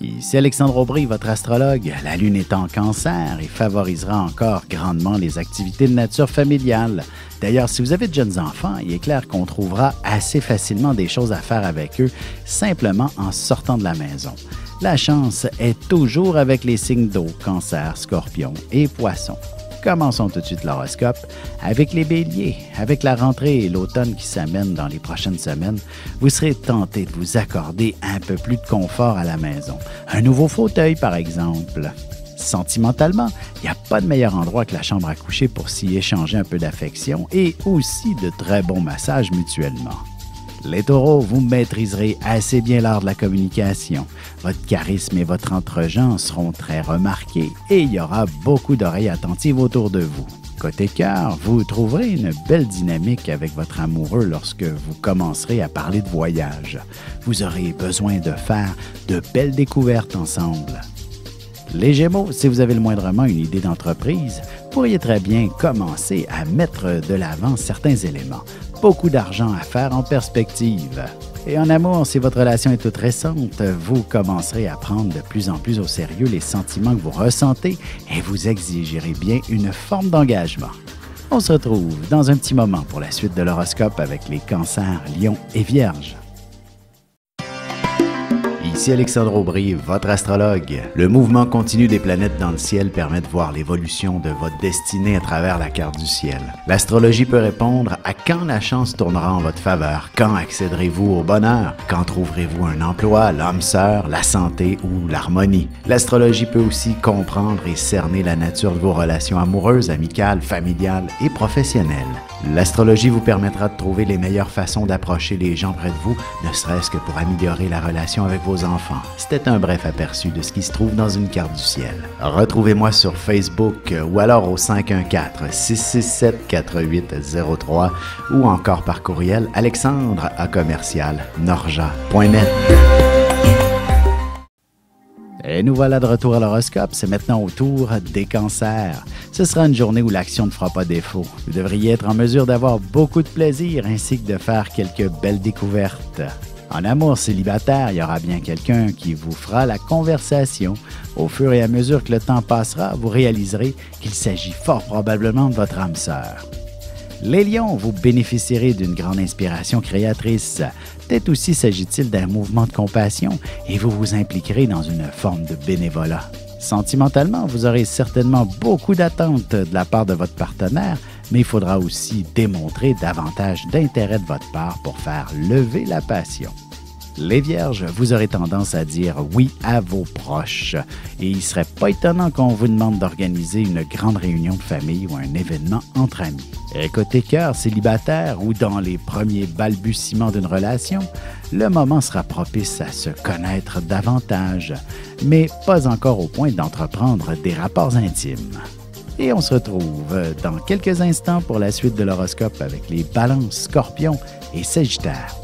Ici Alexandre Aubry, votre astrologue. La Lune est en Cancer et favorisera encore grandement les activités de nature familiale. D'ailleurs, si vous avez de jeunes enfants, il est clair qu'on trouvera assez facilement des choses à faire avec eux, simplement en sortant de la maison. La chance est toujours avec les signes d'eau, Cancer, Scorpion et Poisson. Commençons tout de suite l'horoscope avec les béliers. Avec la rentrée et l'automne qui s'amènent dans les prochaines semaines, vous serez tenté de vous accorder un peu plus de confort à la maison. Un nouveau fauteuil, par exemple. Sentimentalement, il n'y a pas de meilleur endroit que la chambre à coucher pour s'y échanger un peu d'affection et aussi de très bons massages mutuellement. Les taureaux, vous maîtriserez assez bien l'art de la communication. Votre charisme et votre entre-gens seront très remarqués et il y aura beaucoup d'oreilles attentives autour de vous. Côté cœur, vous trouverez une belle dynamique avec votre amoureux lorsque vous commencerez à parler de voyage. Vous aurez besoin de faire de belles découvertes ensemble. Les Gémeaux, si vous avez le moindrement une idée d'entreprise, vous pourriez très bien commencer à mettre de l'avant certains éléments. Beaucoup d'argent à faire en perspective. Et en amour, si votre relation est toute récente, vous commencerez à prendre de plus en plus au sérieux les sentiments que vous ressentez et vous exigérez bien une forme d'engagement. On se retrouve dans un petit moment pour la suite de l'horoscope avec les Cancers, Lions et Vierges. Ici Alexandre Aubry, votre astrologue. Le mouvement continu des planètes dans le ciel permet de voir l'évolution de votre destinée à travers la carte du ciel. L'astrologie peut répondre à quand la chance tournera en votre faveur, quand accéderez-vous au bonheur, quand trouverez-vous un emploi, l'âme sœur, la santé ou l'harmonie. L'astrologie peut aussi comprendre et cerner la nature de vos relations amoureuses, amicales, familiales et professionnelles. L'astrologie vous permettra de trouver les meilleures façons d'approcher les gens près de vous, ne serait-ce que pour améliorer la relation avec vos enfants. C'était un bref aperçu de ce qui se trouve dans une carte du ciel. Retrouvez-moi sur Facebook ou alors au 514-667-4803 ou encore par courriel alexandre@norja.net. Et nous voilà de retour à l'horoscope. C'est maintenant au tour des Cancers. Ce sera une journée où l'action ne fera pas défaut. Vous devriez être en mesure d'avoir beaucoup de plaisir ainsi que de faire quelques belles découvertes. En amour célibataire, il y aura bien quelqu'un qui vous fera la conversation. Au fur et à mesure que le temps passera, vous réaliserez qu'il s'agit fort probablement de votre âme sœur. Les lions, vous bénéficierez d'une grande inspiration créatrice. Peut-être aussi s'agit-il d'un mouvement de compassion et vous vous impliquerez dans une forme de bénévolat. Sentimentalement, vous aurez certainement beaucoup d'attentes de la part de votre partenaire, mais il faudra aussi démontrer davantage d'intérêt de votre part pour faire lever la passion. Les Vierges, vous aurez tendance à dire oui à vos proches et il ne serait pas étonnant qu'on vous demande d'organiser une grande réunion de famille ou un événement entre amis. Et côté cœur célibataire ou dans les premiers balbutiements d'une relation, le moment sera propice à se connaître davantage, mais pas encore au point d'entreprendre des rapports intimes. Et on se retrouve dans quelques instants pour la suite de l'horoscope avec les Balances, Scorpions et Sagittaires.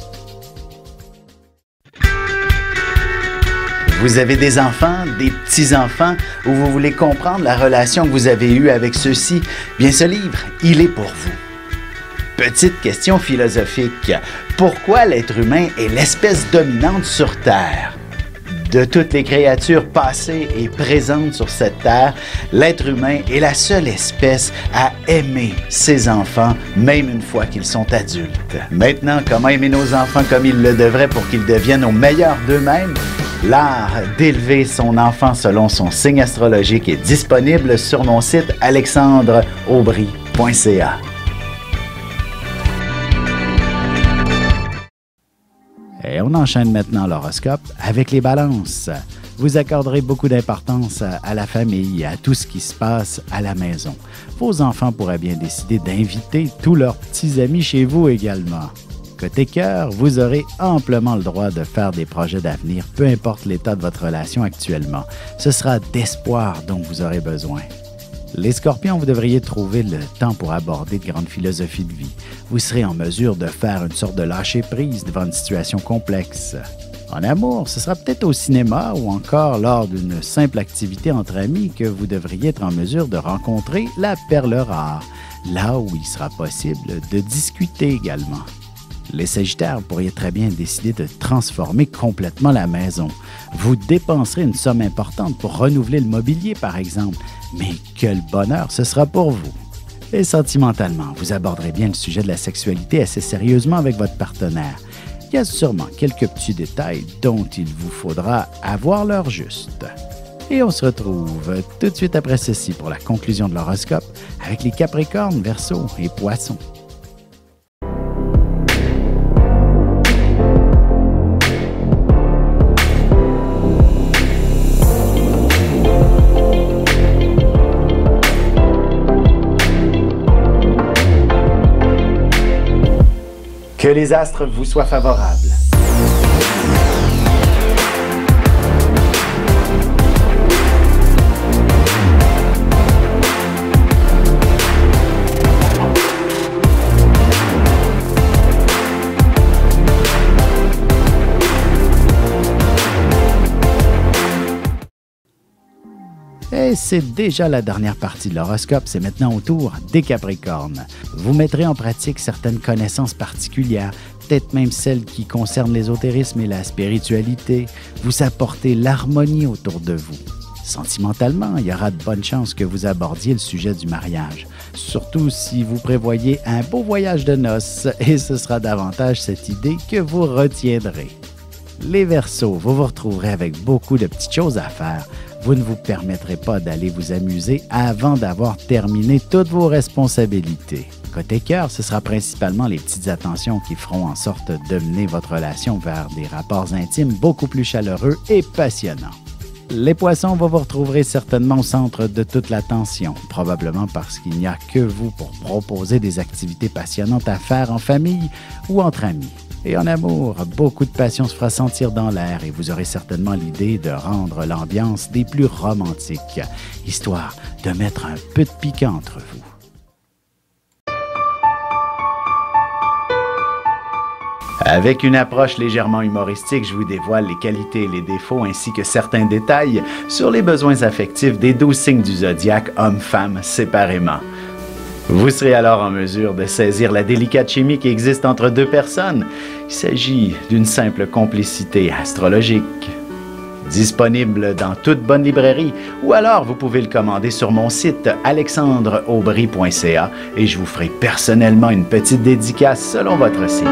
Vous avez des enfants, des petits-enfants, ou vous voulez comprendre la relation que vous avez eue avec ceux-ci? Bien, ce livre, il est pour vous. Petite question philosophique. Pourquoi l'être humain est l'espèce dominante sur Terre? De toutes les créatures passées et présentes sur cette terre, l'être humain est la seule espèce à aimer ses enfants, même une fois qu'ils sont adultes. Maintenant, comment aimer nos enfants comme ils le devraient pour qu'ils deviennent au meilleur d'eux-mêmes? L'art d'élever son enfant selon son signe astrologique est disponible sur mon site alexandreaubry.ca. Et on enchaîne maintenant l'horoscope avec les Balances. Vous accorderez beaucoup d'importance à la famille, à tout ce qui se passe à la maison. Vos enfants pourraient bien décider d'inviter tous leurs petits amis chez vous également. Côté cœur, vous aurez amplement le droit de faire des projets d'avenir, peu importe l'état de votre relation actuellement. Ce sera d'espoir dont vous aurez besoin. Les Scorpions, vous devriez trouver le temps pour aborder de grandes philosophies de vie. Vous serez en mesure de faire une sorte de lâcher-prise devant une situation complexe. En amour, ce sera peut-être au cinéma ou encore lors d'une simple activité entre amis que vous devriez être en mesure de rencontrer la perle rare, là où il sera possible de discuter également. Les Sagittaires pourraient très bien décider de transformer complètement la maison. Vous dépenserez une somme importante pour renouveler le mobilier, par exemple, mais quel bonheur ce sera pour vous! Et sentimentalement, vous aborderez bien le sujet de la sexualité assez sérieusement avec votre partenaire. Il y a sûrement quelques petits détails dont il vous faudra avoir l'heure juste. Et on se retrouve tout de suite après ceci pour la conclusion de l'horoscope avec les Capricornes, Verseaux et Poissons. Que les astres vous soient favorables. Et c'est déjà la dernière partie de l'horoscope, c'est maintenant au tour des Capricornes. Vous mettrez en pratique certaines connaissances particulières, peut-être même celles qui concernent l'ésotérisme et la spiritualité. Vous apportez l'harmonie autour de vous. Sentimentalement, il y aura de bonnes chances que vous abordiez le sujet du mariage, surtout si vous prévoyez un beau voyage de noces, et ce sera davantage cette idée que vous retiendrez. Les Verseaux, vous vous retrouverez avec beaucoup de petites choses à faire. Vous ne vous permettrez pas d'aller vous amuser avant d'avoir terminé toutes vos responsabilités. Côté cœur, ce sera principalement les petites attentions qui feront en sorte de mener votre relation vers des rapports intimes beaucoup plus chaleureux et passionnants. Les Poissons, vous vous retrouverez certainement au centre de toute l'attention, probablement parce qu'il n'y a que vous pour proposer des activités passionnantes à faire en famille ou entre amis. Et en amour, beaucoup de passion se fera sentir dans l'air et vous aurez certainement l'idée de rendre l'ambiance des plus romantiques, histoire de mettre un peu de piquant entre vous. Avec une approche légèrement humoristique, je vous dévoile les qualités et les défauts ainsi que certains détails sur les besoins affectifs des 12 signes du zodiaque, hommes-femmes séparément. Vous serez alors en mesure de saisir la délicate chimie qui existe entre deux personnes. Il s'agit d'une simple complicité astrologique. Disponible dans toute bonne librairie ou alors vous pouvez le commander sur mon site alexandreaubry.ca et je vous ferai personnellement une petite dédicace selon votre signe.